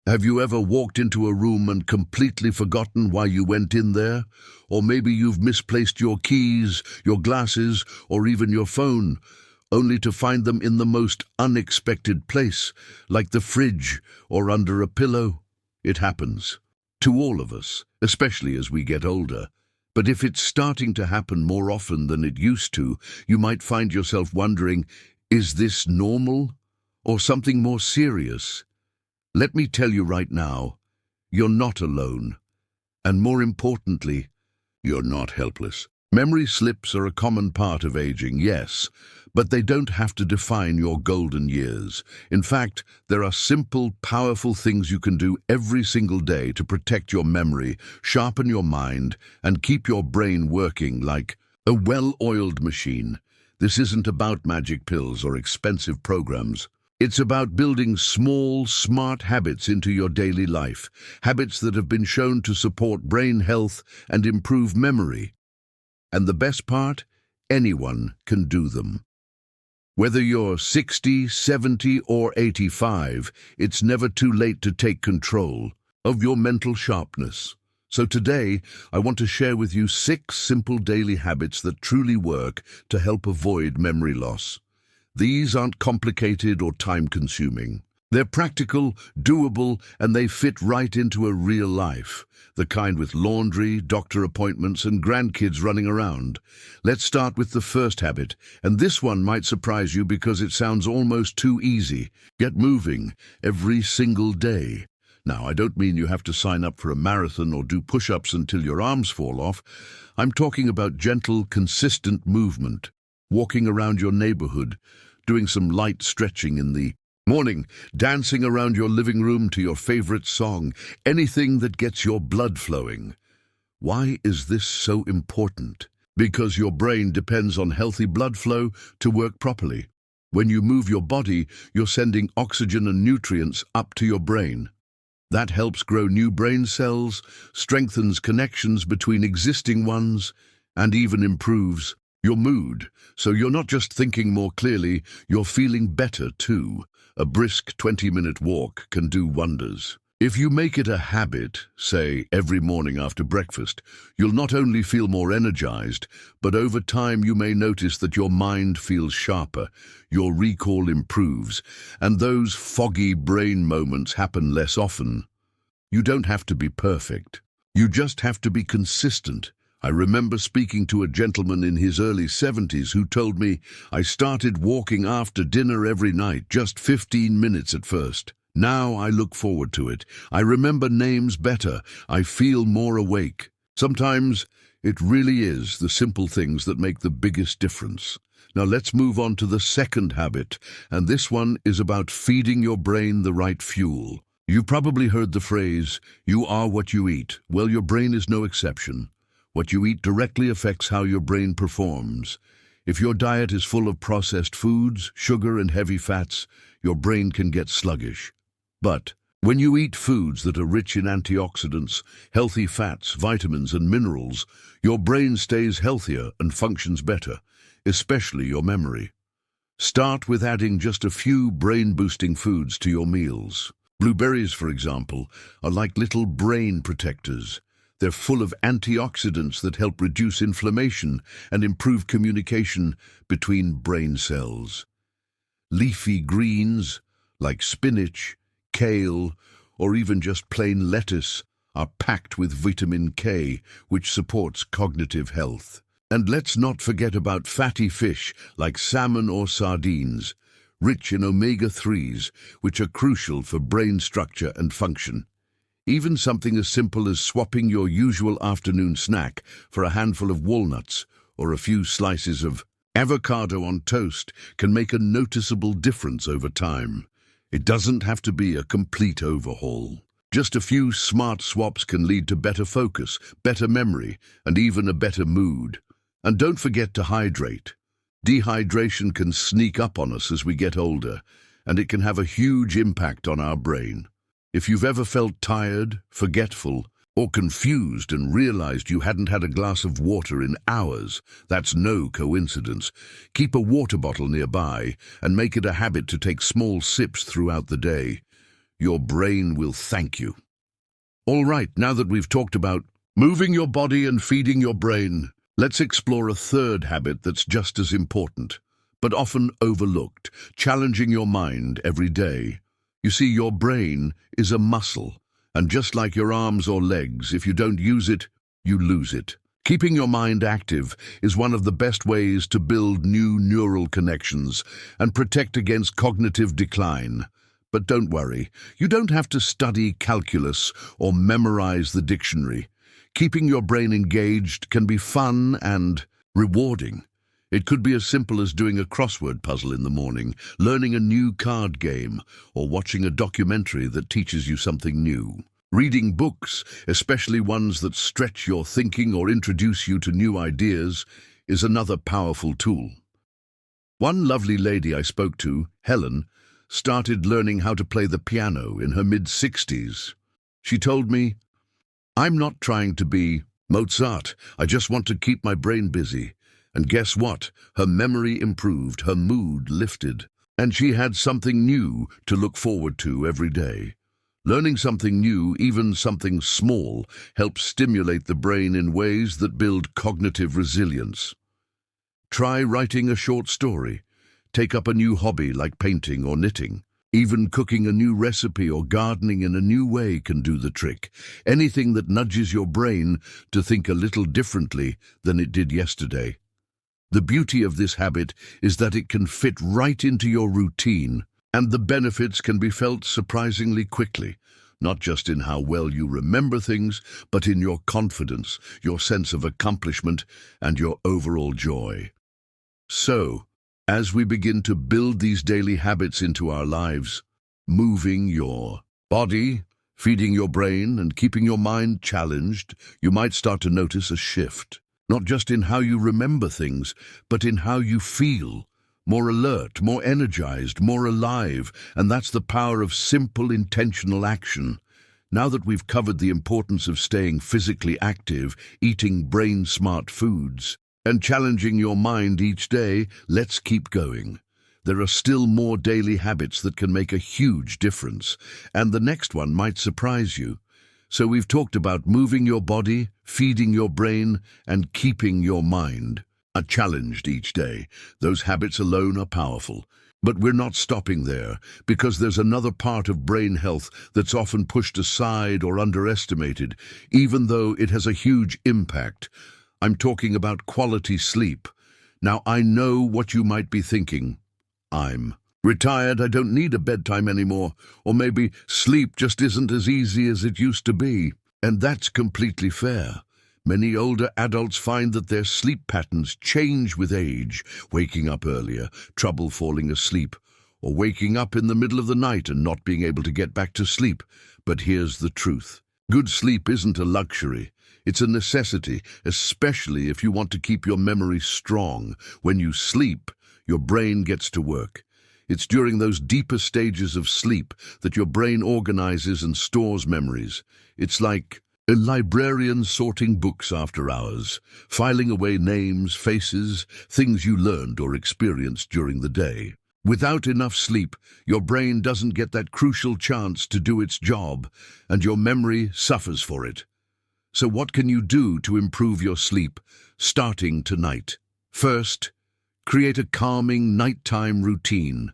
Have you ever walked into a room and completely forgotten why you went in there? Or maybe you've misplaced your keys, your glasses, or even your phone, only to find them in the most unexpected place, like the fridge or under a pillow. It happens to all of us, especially as we get older. But if it's starting to happen more often than it used to, you might find yourself wondering, is this normal or something more serious? Let me tell you right now, you're not alone. And more importantly, you're not helpless. Memory slips are a common part of aging, yes, but they don't have to define your golden years. In fact, there are simple, powerful things you can do every single day to protect your memory, sharpen your mind, and keep your brain working like a well-oiled machine. This isn't about magic pills or expensive programs. It's about building small, smart habits into your daily life, habits that have been shown to support brain health and improve memory. And the best part? Anyone can do them. Whether you're 60, 70, or 85, it's never too late to take control of your mental sharpness. So today, I want to share with you 6 simple daily habits that truly work to help avoid memory loss. These aren't complicated or time-consuming. They're practical, doable, and they fit right into a real life, the kind with laundry, doctor appointments, and grandkids running around. Let's start with the first habit, and this one might surprise you because it sounds almost too easy. Get moving every single day. Now, I don't mean you have to sign up for a marathon or do push-ups until your arms fall off. I'm talking about gentle, consistent movement. Walking around your neighborhood, doing some light stretching in the morning, dancing around your living room to your favorite song, anything that gets your blood flowing. Why is this so important? Because your brain depends on healthy blood flow to work properly. When you move your body, you're sending oxygen and nutrients up to your brain. That helps grow new brain cells, strengthens connections between existing ones, and even improves your mood. So you're not just thinking more clearly, you're feeling better too. A brisk 20-minute walk can do wonders. If you make it a habit, say every morning after breakfast, you'll not only feel more energized, but over time you may notice that your mind feels sharper, your recall improves, and those foggy brain moments happen less often. You don't have to be perfect. You just have to be consistent. I remember speaking to a gentleman in his early 70s who told me, I started walking after dinner every night, just 15 minutes at first. Now I look forward to it. I remember names better. I feel more awake. Sometimes it really is the simple things that make the biggest difference. Now let's move on to the second habit, and this one is about feeding your brain the right fuel. You've probably heard the phrase, you are what you eat. Well, your brain is no exception. What you eat directly affects how your brain performs. If your diet is full of processed foods, sugar, and heavy fats, your brain can get sluggish. But when you eat foods that are rich in antioxidants, healthy fats, vitamins, and minerals, your brain stays healthier and functions better, especially your memory. Start with adding just a few brain-boosting foods to your meals. Blueberries, for example, are like little brain protectors. They're full of antioxidants that help reduce inflammation and improve communication between brain cells. Leafy greens, like spinach, kale, or even just plain lettuce, are packed with vitamin K, which supports cognitive health. And let's not forget about fatty fish, like salmon or sardines, rich in omega-3s, which are crucial for brain structure and function. Even something as simple as swapping your usual afternoon snack for a handful of walnuts or a few slices of avocado on toast can make a noticeable difference over time. It doesn't have to be a complete overhaul. Just a few smart swaps can lead to better focus, better memory, and even a better mood. And don't forget to hydrate. Dehydration can sneak up on us as we get older, and it can have a huge impact on our brain. If you've ever felt tired, forgetful, or confused and realized you hadn't had a glass of water in hours, that's no coincidence. Keep a water bottle nearby and make it a habit to take small sips throughout the day. Your brain will thank you. All right, now that we've talked about moving your body and feeding your brain, let's explore a third habit that's just as important, but often overlooked, challenging your mind every day. You see, your brain is a muscle, and just like your arms or legs, if you don't use it, you lose it. Keeping your mind active is one of the best ways to build new neural connections and protect against cognitive decline. But don't worry, you don't have to study calculus or memorize the dictionary. Keeping your brain engaged can be fun and rewarding. It could be as simple as doing a crossword puzzle in the morning, learning a new card game, or watching a documentary that teaches you something new. Reading books, especially ones that stretch your thinking or introduce you to new ideas, is another powerful tool. One lovely lady I spoke to, Helen, started learning how to play the piano in her mid-60s. She told me, "I'm not trying to be Mozart, I just want to keep my brain busy." And guess what? Her memory improved, her mood lifted, and she had something new to look forward to every day. Learning something new, even something small, helps stimulate the brain in ways that build cognitive resilience. Try writing a short story. Take up a new hobby like painting or knitting. Even cooking a new recipe or gardening in a new way can do the trick. Anything that nudges your brain to think a little differently than it did yesterday. The beauty of this habit is that it can fit right into your routine, and the benefits can be felt surprisingly quickly, not just in how well you remember things, but in your confidence, your sense of accomplishment, and your overall joy. So, as we begin to build these daily habits into our lives, moving your body, feeding your brain, and keeping your mind challenged, you might start to notice a shift, not just in how you remember things, but in how you feel. More alert, more energized, more alive, and that's the power of simple, intentional action. Now that we've covered the importance of staying physically active, eating brain-smart foods, and challenging your mind each day, let's keep going. There are still more daily habits that can make a huge difference, and the next one might surprise you. So we've talked about moving your body, feeding your brain, and keeping your mind challenged each day. Those habits alone are powerful. But we're not stopping there, because there's another part of brain health that's often pushed aside or underestimated, even though it has a huge impact. I'm talking about quality sleep. Now, I know what you might be thinking. I'm retired, I don't need a bedtime anymore, or maybe sleep just isn't as easy as it used to be. And that's completely fair. Many older adults find that their sleep patterns change with age, waking up earlier, trouble falling asleep, or waking up in the middle of the night and not being able to get back to sleep. But here's the truth. Good sleep isn't a luxury. It's a necessity, especially if you want to keep your memory strong. When you sleep, your brain gets to work. It's during those deeper stages of sleep that your brain organizes and stores memories. It's like a librarian sorting books after hours, filing away names, faces, things you learned or experienced during the day. Without enough sleep, your brain doesn't get that crucial chance to do its job, and your memory suffers for it. So what can you do to improve your sleep, starting tonight? First, create a calming nighttime routine.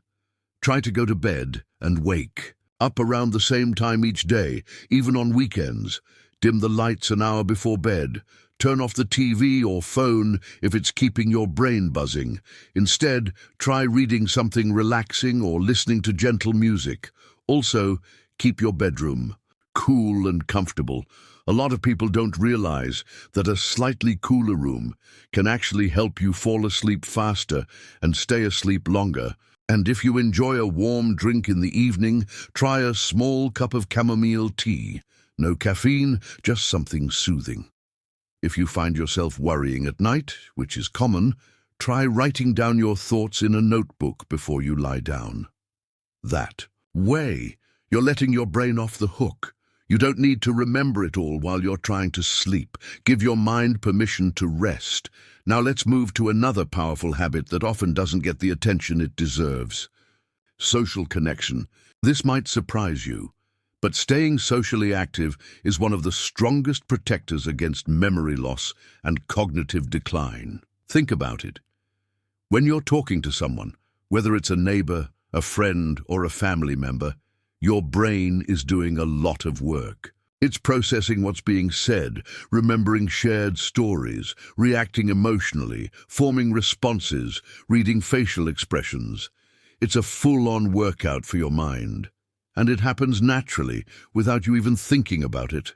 Try to go to bed and wake up around the same time each day, even on weekends. Dim the lights an hour before bed. Turn off the TV or phone if it's keeping your brain buzzing. Instead, try reading something relaxing or listening to gentle music. Also, keep your bedroom cool and comfortable. A lot of people don't realize that a slightly cooler room can actually help you fall asleep faster and stay asleep longer. And if you enjoy a warm drink in the evening, try a small cup of chamomile tea. No caffeine, just something soothing. If you find yourself worrying at night, which is common, try writing down your thoughts in a notebook before you lie down. That way, you're letting your brain off the hook. You don't need to remember it all while you're trying to sleep. Give your mind permission to rest. Now let's move to another powerful habit that often doesn't get the attention it deserves. Social connection. This might surprise you. But staying socially active is one of the strongest protectors against memory loss and cognitive decline. Think about it. When you're talking to someone, whether it's a neighbor, a friend, or a family member, your brain is doing a lot of work. It's processing what's being said, remembering shared stories, reacting emotionally, forming responses, reading facial expressions. It's a full-on workout for your mind. And it happens naturally, without you even thinking about it.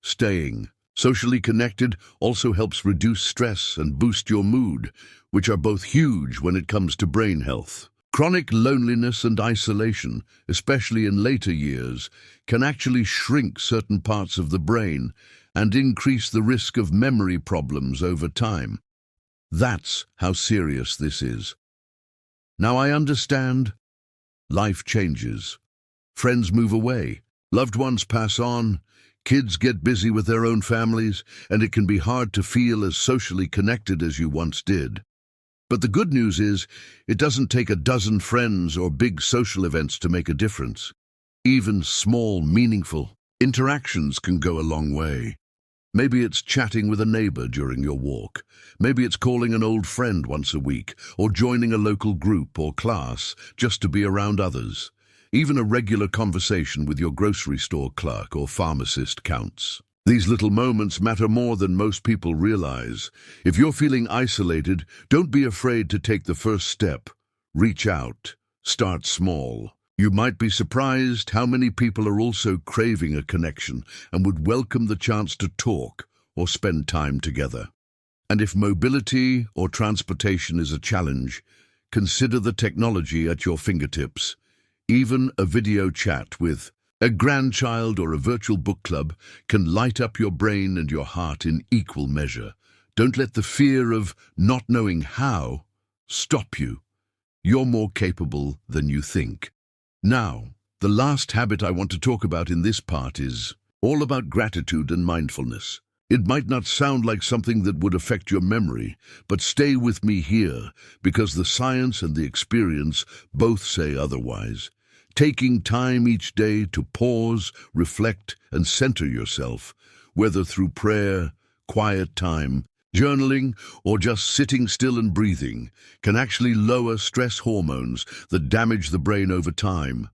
Staying socially connected also helps reduce stress and boost your mood, which are both huge when it comes to brain health. Chronic loneliness and isolation, especially in later years, can actually shrink certain parts of the brain and increase the risk of memory problems over time. That's how serious this is. Now I understand. Life changes. Friends move away. Loved ones pass on. Kids get busy with their own families, and it can be hard to feel as socially connected as you once did. But the good news is, it doesn't take a dozen friends or big social events to make a difference. Even small, meaningful interactions can go a long way. Maybe it's chatting with a neighbor during your walk. Maybe it's calling an old friend once a week, or joining a local group or class just to be around others. Even a regular conversation with your grocery store clerk or pharmacist counts. These little moments matter more than most people realize. If you're feeling isolated, don't be afraid to take the first step. Reach out. Start small. You might be surprised how many people are also craving a connection and would welcome the chance to talk or spend time together. And if mobility or transportation is a challenge, consider the technology at your fingertips. Even a video chat with a grandchild or a virtual book club can light up your brain and your heart in equal measure. Don't let the fear of not knowing how stop you. You're more capable than you think. Now, the last habit I want to talk about in this part is all about gratitude and mindfulness. It might not sound like something that would affect your memory, but stay with me here, because the science and the experience both say otherwise. Taking time each day to pause, reflect, and center yourself, whether through prayer, quiet time, journaling, or just sitting still and breathing, can actually lower stress hormones that damage the brain over time.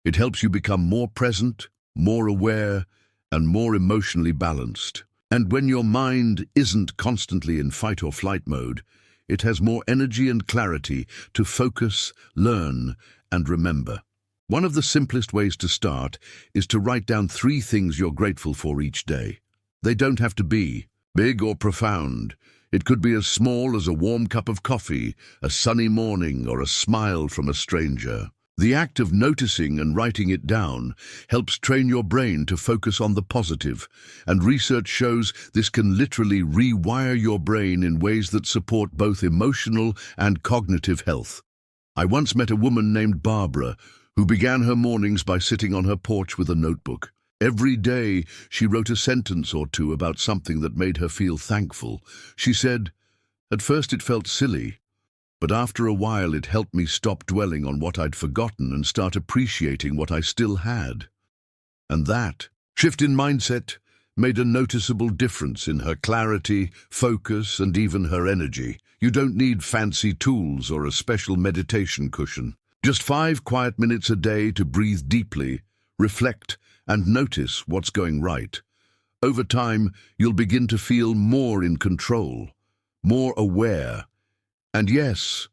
It helps you become more present, more aware, and more emotionally balanced. And when your mind isn't constantly in fight or flight mode, it has more energy and clarity to focus, learn, and remember. One of the simplest ways to start is to write down 3 things you're grateful for each day. They don't have to be big or profound. It could be as small as a warm cup of coffee, a sunny morning, or a smile from a stranger. The act of noticing and writing it down helps train your brain to focus on the positive, and research shows this can literally rewire your brain in ways that support both emotional and cognitive health. I once met a woman named Barbara who began her mornings by sitting on her porch with a notebook. Every day, she wrote a sentence or two about something that made her feel thankful. She said, "At first it felt silly, but after a while it helped me stop dwelling on what I'd forgotten and start appreciating what I still had." And that shift in mindset made a noticeable difference in her clarity, focus, and even her energy. You don't need fancy tools or a special meditation cushion. Just 5 quiet minutes a day to breathe deeply, reflect, and notice what's going right. Over time, you'll begin to feel more in control, more aware, and yes,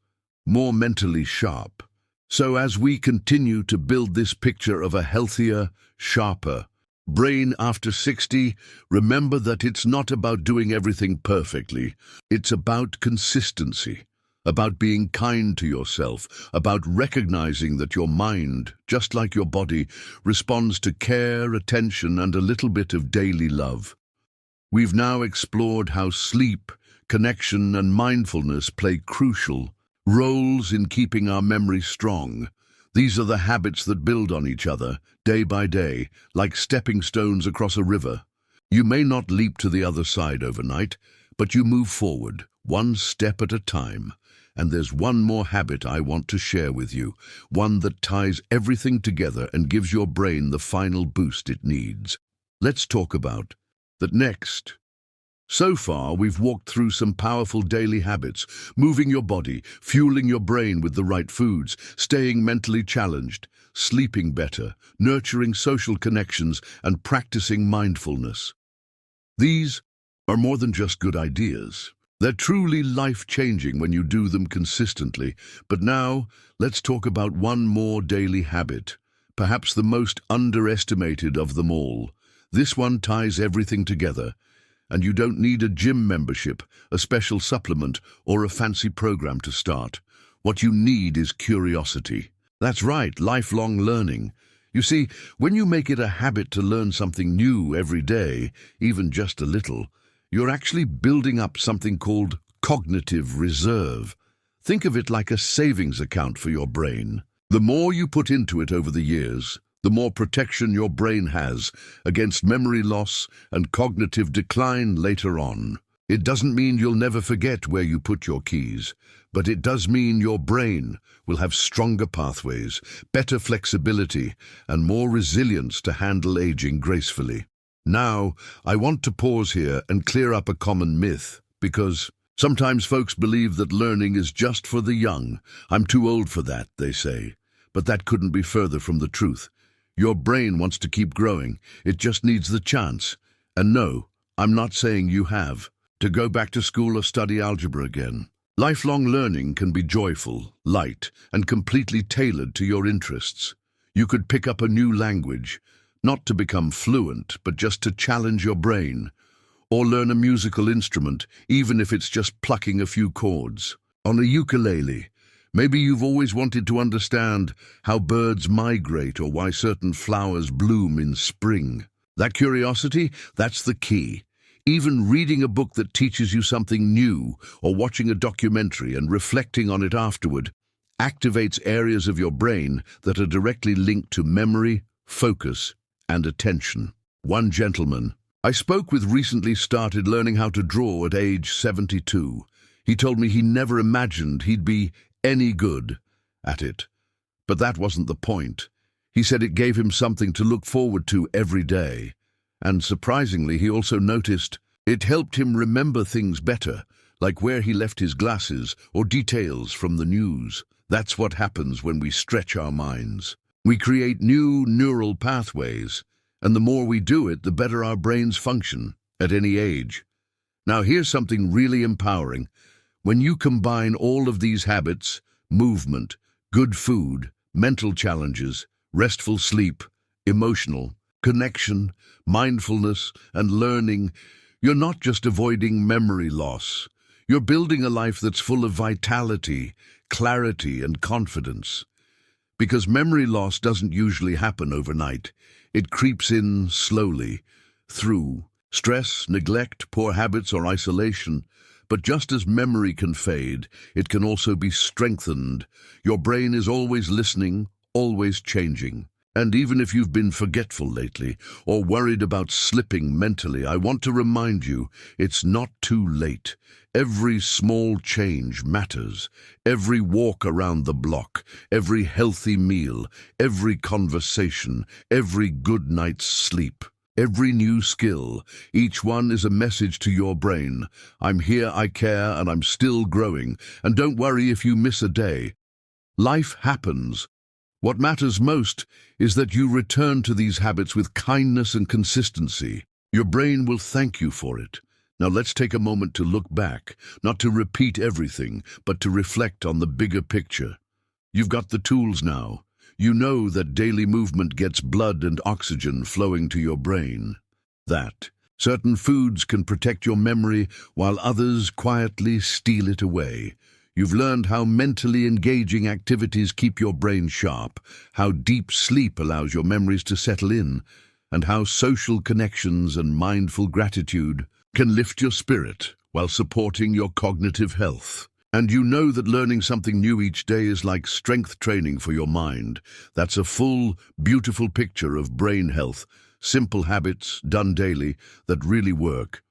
more mentally sharp. So as we continue to build this picture of a healthier, sharper brain after 60, remember that it's not about doing everything perfectly. It's about consistency, about being kind to yourself, about recognizing that your mind, just like your body, responds to care, attention, and a little bit of daily love. We've now explored how sleep, connection, and mindfulness play crucial roles in keeping our memory strong. These are the habits that build on each other, day by day, like stepping stones across a river. You may not leap to the other side overnight, but you move forward, one step at a time. And there's one more habit I want to share with you, one that ties everything together and gives your brain the final boost it needs. Let's talk about that next. So far, we've walked through some powerful daily habits: moving your body, fueling your brain with the right foods, staying mentally challenged, sleeping better, nurturing social connections, and practicing mindfulness. These are more than just good ideas. They're truly life-changing when you do them consistently. But now, let's talk about one more daily habit, perhaps the most underestimated of them all. This one ties everything together, and you don't need a gym membership, a special supplement, or a fancy program to start. What you need is curiosity. That's right, lifelong learning. You see, when you make it a habit to learn something new every day, even just a little, you're actually building up something called cognitive reserve. Think of it like a savings account for your brain. The more you put into it over the years, the more protection your brain has against memory loss and cognitive decline later on. It doesn't mean you'll never forget where you put your keys, but it does mean your brain will have stronger pathways, better flexibility, and more resilience to handle aging gracefully. Now, I want to pause here and clear up a common myth, because sometimes folks believe that learning is just for the young. I'm too old for that, they say. But that couldn't be further from the truth. Your brain wants to keep growing. It just needs the chance. And no, I'm not saying you have to go back to school or study algebra again. Lifelong learning can be joyful, light, and completely tailored to your interests. You could pick up a new language, not to become fluent, but just to challenge your brain, or learn a musical instrument, even if it's just plucking a few chords. On a ukulele, maybe you've always wanted to understand how birds migrate or why certain flowers bloom in spring. That curiosity, that's the key. Even reading a book that teaches you something new, or watching a documentary and reflecting on it afterward, activates areas of your brain that are directly linked to memory, focus, and attention. One gentleman I spoke with recently started learning how to draw at age 72. He told me he never imagined he'd be any good at it. But that wasn't the point. He said it gave him something to look forward to every day. And surprisingly, he also noticed it helped him remember things better, like where he left his glasses or details from the news. That's what happens when we stretch our minds. We create new neural pathways, and the more we do it, the better our brains function at any age. Now, here's something really empowering. When you combine all of these habits, movement, good food, mental challenges, restful sleep, emotional connection, mindfulness, and learning, you're not just avoiding memory loss. You're building a life that's full of vitality, clarity, and confidence. Because memory loss doesn't usually happen overnight. It creeps in slowly, through stress, neglect, poor habits, or isolation. But just as memory can fade, it can also be strengthened. Your brain is always listening, always changing. And even if you've been forgetful lately, or worried about slipping mentally, I want to remind you, it's not too late. Every small change matters. Every walk around the block, every healthy meal, every conversation, every good night's sleep, every new skill, each one is a message to your brain. I'm here, I care, and I'm still growing. And don't worry if you miss a day. Life happens. What matters most is that you return to these habits with kindness and consistency. Your brain will thank you for it. Now let's take a moment to look back, not to repeat everything, but to reflect on the bigger picture. You've got the tools now. You know that daily movement gets blood and oxygen flowing to your brain. That certain foods can protect your memory while others quietly steal it away. You've learned how mentally engaging activities keep your brain sharp, how deep sleep allows your memories to settle in, and how social connections and mindful gratitude can lift your spirit while supporting your cognitive health. And you know that learning something new each day is like strength training for your mind. That's a full, beautiful picture of brain health, simple habits done daily that really work.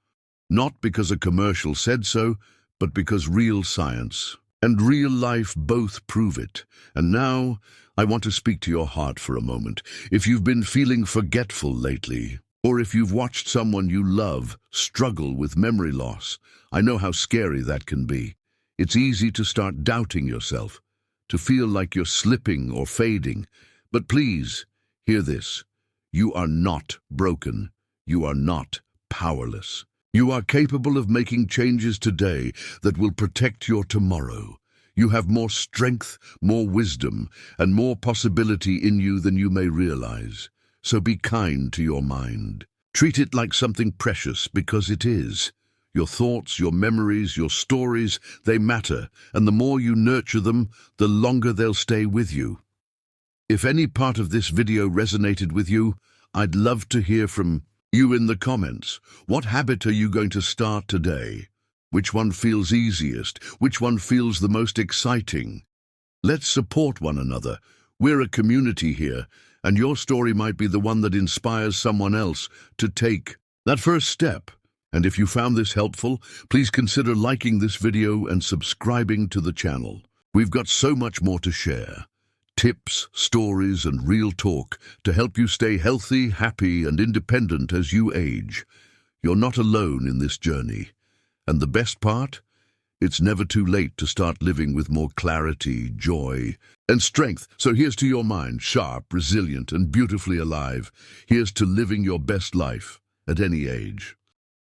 Not because a commercial said so, but because real science and real life both prove it. And now, I want to speak to your heart for a moment. If you've been feeling forgetful lately, or if you've watched someone you love struggle with memory loss, I know how scary that can be. It's easy to start doubting yourself, to feel like you're slipping or fading. But please, hear this. You are not broken. You are not powerless. You are capable of making changes today that will protect your tomorrow. You have more strength, more wisdom, and more possibility in you than you may realize. So be kind to your mind. Treat it like something precious, because it is. Your thoughts, your memories, your stories, they matter, and the more you nurture them, the longer they'll stay with you. If any part of this video resonated with you, I'd love to hear from you in the comments. What habit are you going to start today? Which one feels easiest? Which one feels the most exciting? Let's support one another. We're a community here, and your story might be the one that inspires someone else to take that first step. And if you found this helpful, please consider liking this video and subscribing to the channel. We've got so much more to share. Tips, stories, and real talk to help you stay healthy, happy, and independent as you age. You're not alone in this journey. And the best part? It's never too late to start living with more clarity, joy, and strength. So here's to your mind, sharp, resilient, and beautifully alive. Here's to living your best life at any age.